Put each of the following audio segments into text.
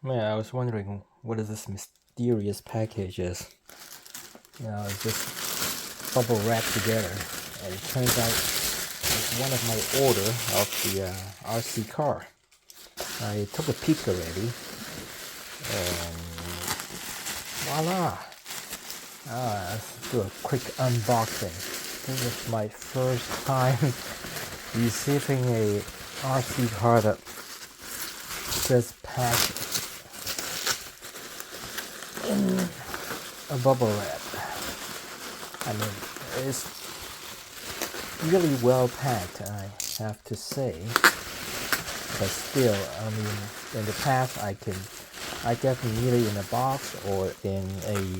Man, I was wondering what is this mysterious package is. It's just bubble wrapped together, and it turns out it's one of my order of the RC car. I took a peek already, and voila! Let's do a quick unboxing. This is my first time receiving a RC car that just packed in a bubble wrap. I mean, it's really well packed, I have to say. But still, I mean, in the past, I get them either in a box or in a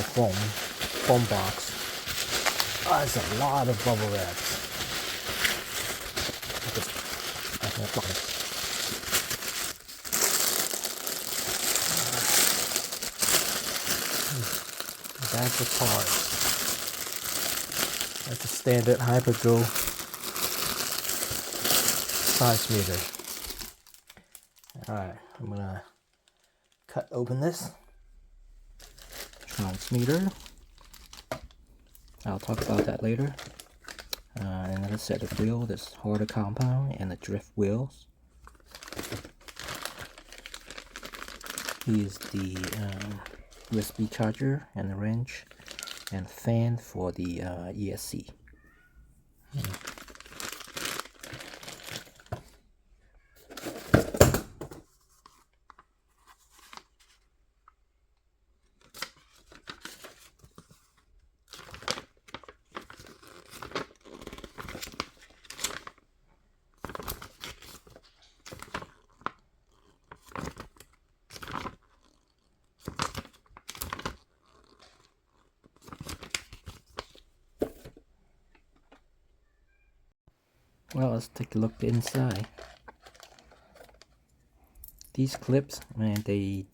foam box. Oh, it's a lot of bubble wraps. That's the part. That's a standard Hypergo transmitter. Alright, I'm gonna cut open this transmitter. I'll talk about that later. Another set of wheels, this harder compound and the drift wheels. Here's the USB charger and the wrench and fan for the ESC. Well, let's take a look inside. These clips, man, they're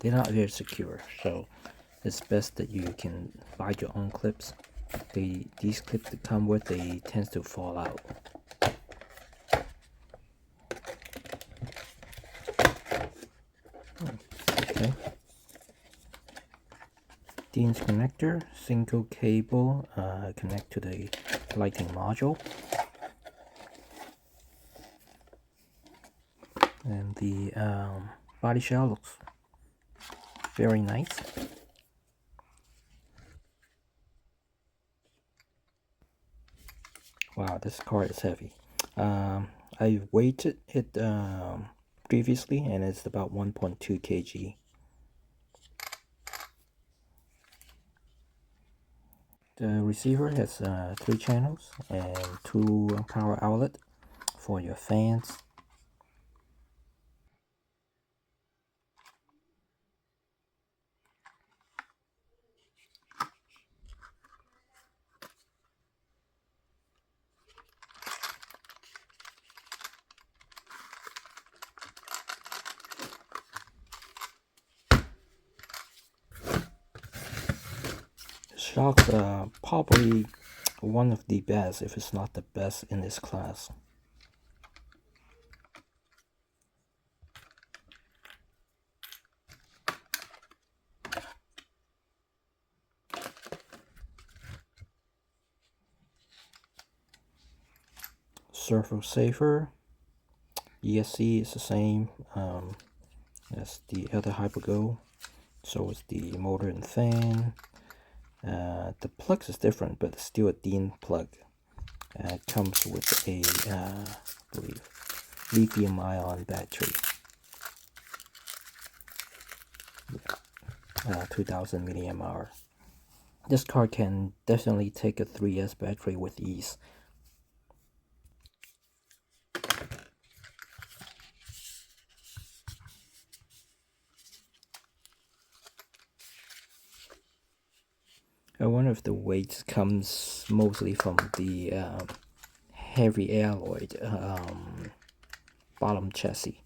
not very secure, so it's best that you can buy your own clips. These clips that come with, they tend to fall out. Okay. DIN's connector, single cable, connect to the lighting module. And the body shell looks very nice. Wow, this car is heavy. I weighted it previously, and it's about 1.2 kg. The receiver has 3 channels and 2 power outlets for your fans. Shocks are probably one of the best, if it's not the best in this class. Surfer safer. ESC is the same as the other Hypergo. So is the motor and fan. The plugs is different, but it's still a DIN plug. It comes with a, I believe, lithium-ion battery. 2000 mAh. This car can definitely take a 3S battery with ease. I wonder if the weight comes mostly from the heavy alloy bottom chassis.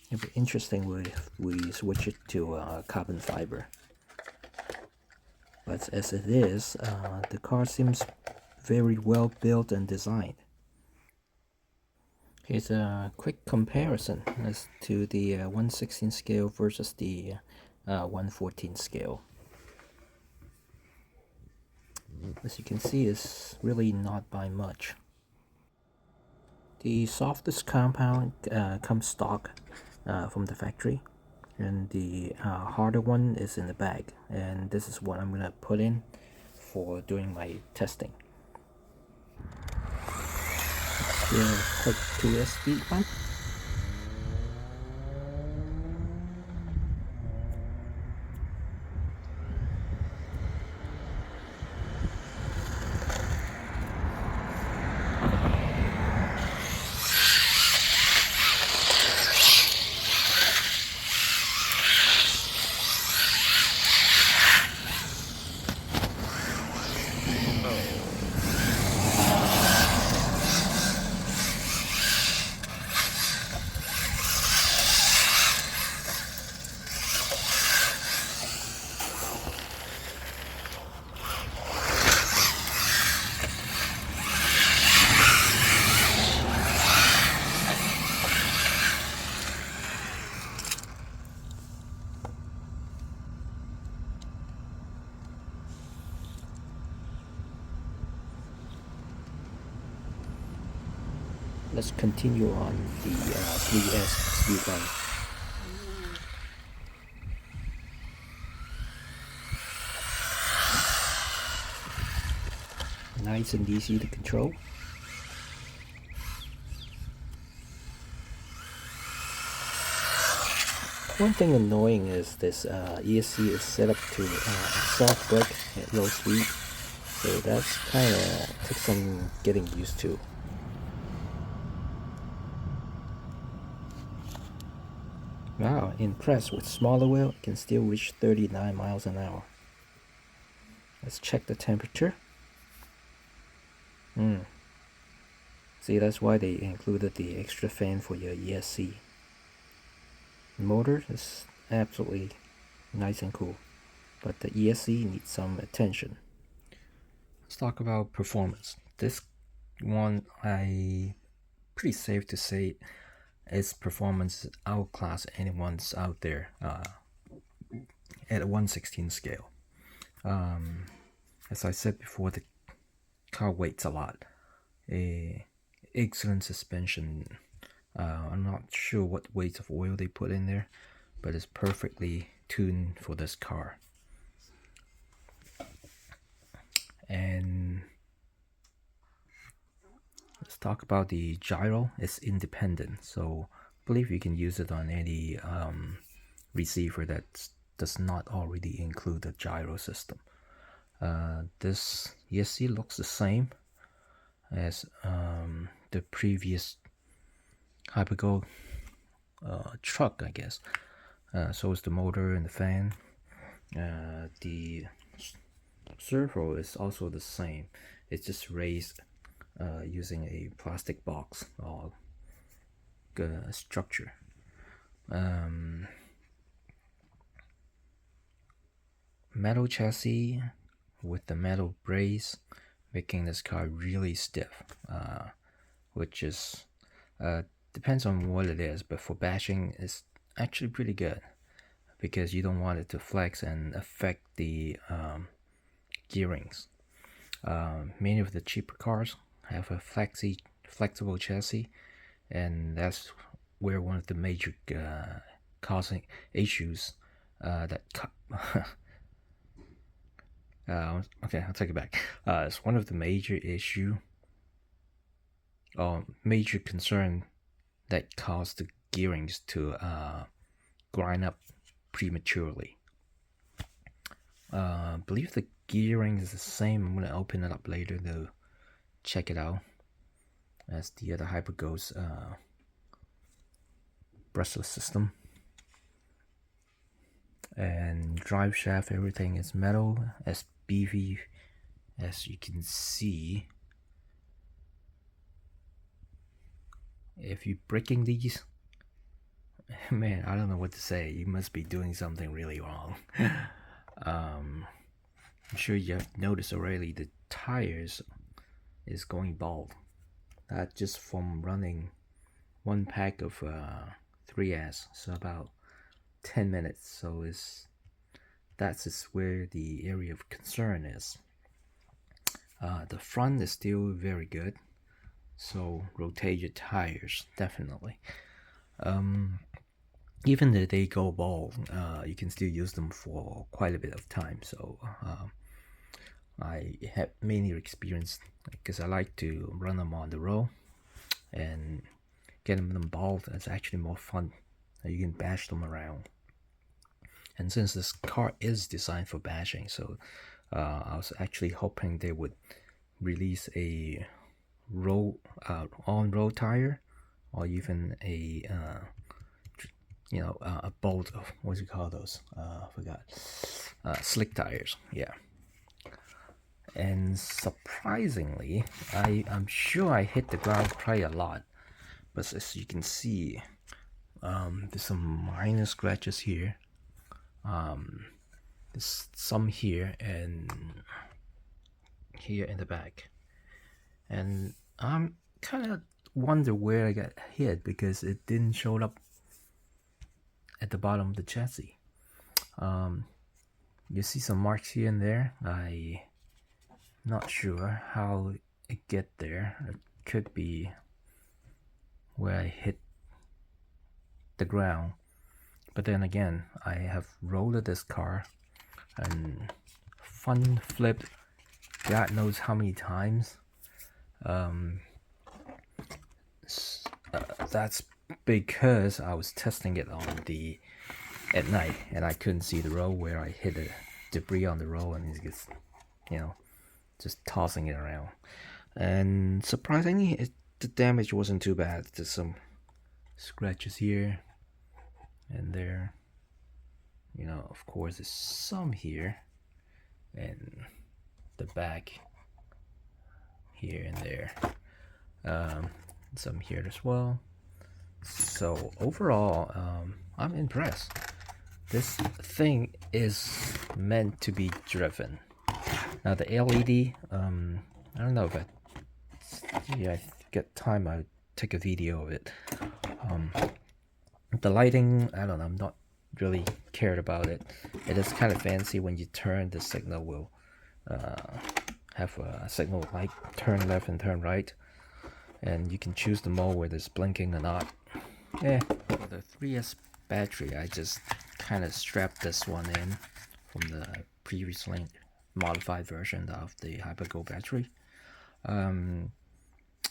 It'd be interesting if we switch it to carbon fiber. But as it is, the car seems very well built and designed. Here's a quick comparison as to the 1/16 scale versus the 1/14 scale. As you can see, it's really not by much. The softest compound comes stock from the factory, and the harder one is in the bag, and this is what I'm gonna put in for doing my testing. Do a quick 2S speed bump. Let's continue on the 3S speed bump. Nice and easy to control. One thing annoying is this ESC is set up to soft brake at low speed, so that's kind of takes some getting used to. Wow, impressed with smaller wheel, it can still reach 39 miles an hour. Let's check the temperature. See, that's why they included the extra fan for your ESC. The motor is absolutely nice and cool, but the ESC needs some attention. Let's talk about performance. This one, pretty safe to say its performance outclass anyone's out there at a 1/16 scale. As I said before, the car weighs a lot. Excellent suspension. I'm not sure what weights of oil they put in there, but it's perfectly tuned for this car. And let's talk about the gyro. It's independent, so I believe you can use it on any receiver that does not already include the gyro system. This ESC looks the same as the previous Hypergo truck, I guess. So is the motor and the fan. The servo is also the same. It's just raised using a plastic box or structure. Metal chassis with the metal brace, making this car really stiff, which is depends on what it is, but for bashing it's actually pretty good because you don't want it to flex and affect the gearings. Many of the cheaper cars have a flexible chassis, and that's where one of the major causing issues that okay, I'll take it back. It's one of the major major concern that caused the gearings to grind up prematurely. I believe the gearing is the same. I'm gonna open it up later to check it out as the other Hypergo's brushless system. And drive shaft, everything is metal, as beefy as you can see. If you're breaking these, man, I don't know what to say. You must be doing something really wrong. I'm sure you have noticed already the tires is going bald. Just from running one pack of 3S, so about 10 minutes. So that's where the area of concern is. The front is still very good, so rotate your tires definitely. Even if they go bald, you can still use them for quite a bit of time. So I have mainly experienced, because I like to run them on the road, and getting them bald is actually more fun. You can bash them around. And since this car is designed for bashing, so I was actually hoping they would release a on-road tire, or even a a bolt of, what do you call those? I forgot. Slick tires, yeah. And surprisingly, I'm sure I hit the ground quite a lot, but as you can see, there's some minor scratches here. There's some here and here in the back, and I'm kind of wonder where I got hit, because it didn't show up at the bottom of the chassis. You see some marks here and there. I'm not sure how it get there. It could be where I hit the ground, but then again, I have rolled this car and fun flipped God knows how many times. That's because I was testing it at night, and I couldn't see the road where I hit the debris on the road, and it gets, just tossing it around. And surprisingly, the damage wasn't too bad. There's some scratches here and there. Of course, there's some here, and the back here and there. Some here as well. So overall, I'm impressed. This thing is meant to be driven. Now the LED, I don't know if I get time, I'll take a video of it. The lighting, I don't know, I'm not really cared about it. It is kind of fancy. When you turn, the signal will have a signal light, turn left and turn right, and you can choose the mode whether it's blinking or not. For the 3S battery, I just kind of strapped this one in from the previously modified version of the HyperGo battery.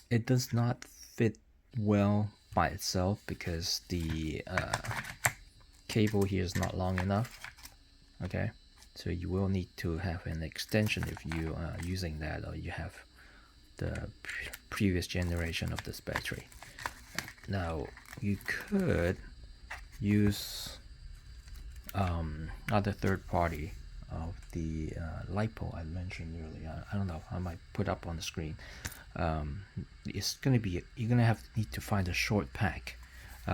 It does not fit well by itself because the cable here is not long enough. Okay, so you will need to have an extension if you are using that, or you have the previous generation of this battery. Now you could use other third party of the LiPo I mentioned earlier. I don't know, I might put up on the screen. It's gonna be, you're gonna need to find a short pack.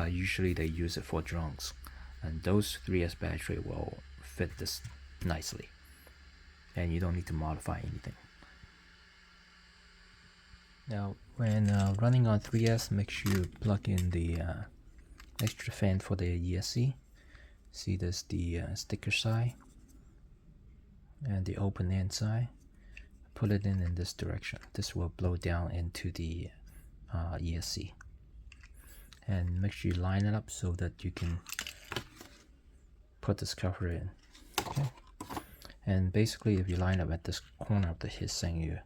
Usually they use it for drones, and those 3S battery will fit this nicely, and you don't need to modify anything. Now when running on 3S, make sure you plug in the extra fan for the ESC. See, there's the sticker side and the open end side. Put it in this direction. This will blow down into the ESC, and make sure you line it up so that you can put this cover in. Okay, and basically if you line up at this corner of the heatsink,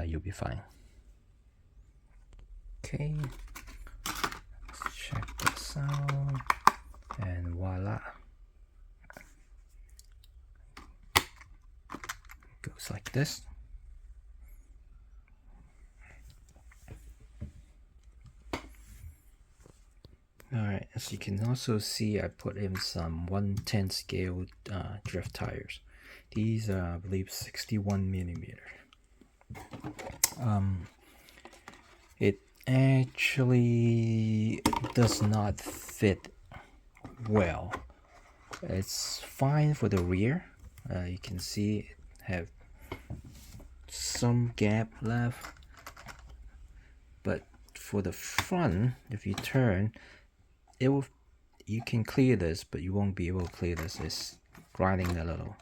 you'll be fine. Okay, let's check this out, and voila, goes like this. Alright, as you can also see, I put in some 1/10 scale drift tires. These are, I believe, 61mm. It actually does not fit well. It's fine for the rear. You can see it have some gap left, but for the front, if you turn, it will, you can clear this, but you won't be able to clear this. It's grinding a little,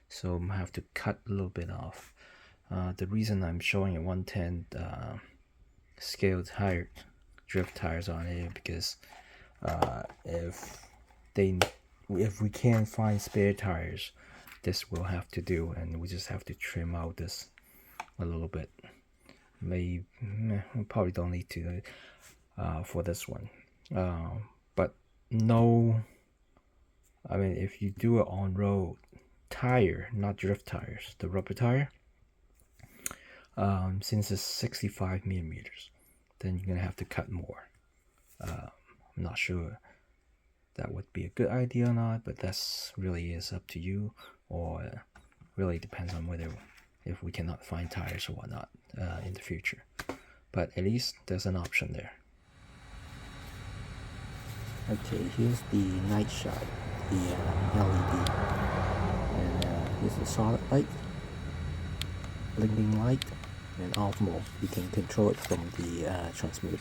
so I have to cut a little bit off. The reason I'm showing a 110 scale tire, drift tires on it, because if we can't find spare tires, this will have to do, and we just have to trim out this a little bit. Maybe we probably don't need to for this one, but no, I mean, if you do it on road tire, not drift tires, the rubber tire, since it's 65 millimeters, then you're gonna have to cut more. I'm not sure that would be a good idea or not, but that's really is up to you, or really depends on whether, if we cannot find tires or whatnot in the future. But at least there's an option there. Okay, here's the night shot, the LED, and here's the solid light, blinking light, and off mode. You can control it from the transmitter.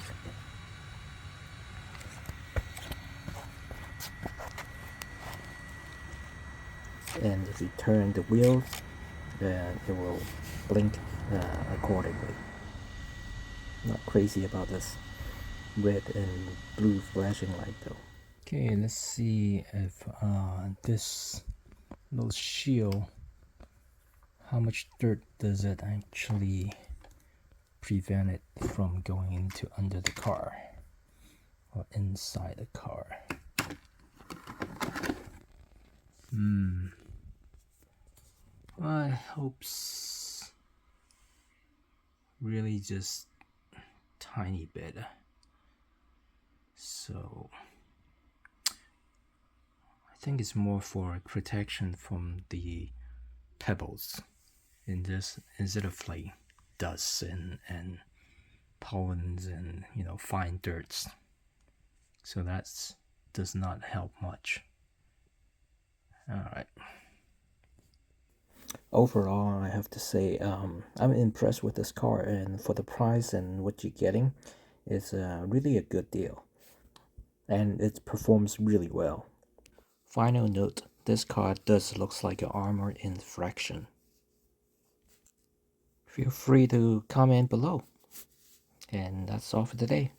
And if you turn the wheel, then it will blink accordingly. Not crazy about this red and blue flashing light though. Okay, let's see if this little shield, how much dirt does it actually prevent it from going into under the car or inside the car. I hope really just tiny bit. So I think it's more for protection from the pebbles in this, instead of like dust and pollens and, you know, fine dirts. So that does not help much. Alright. Overall, I have to say I'm impressed with this car, and for the price and what you're getting, it's really a good deal, and it performs really well. Final note, this car does looks like an Arrma Infraction. Feel free to comment below, and that's all for today.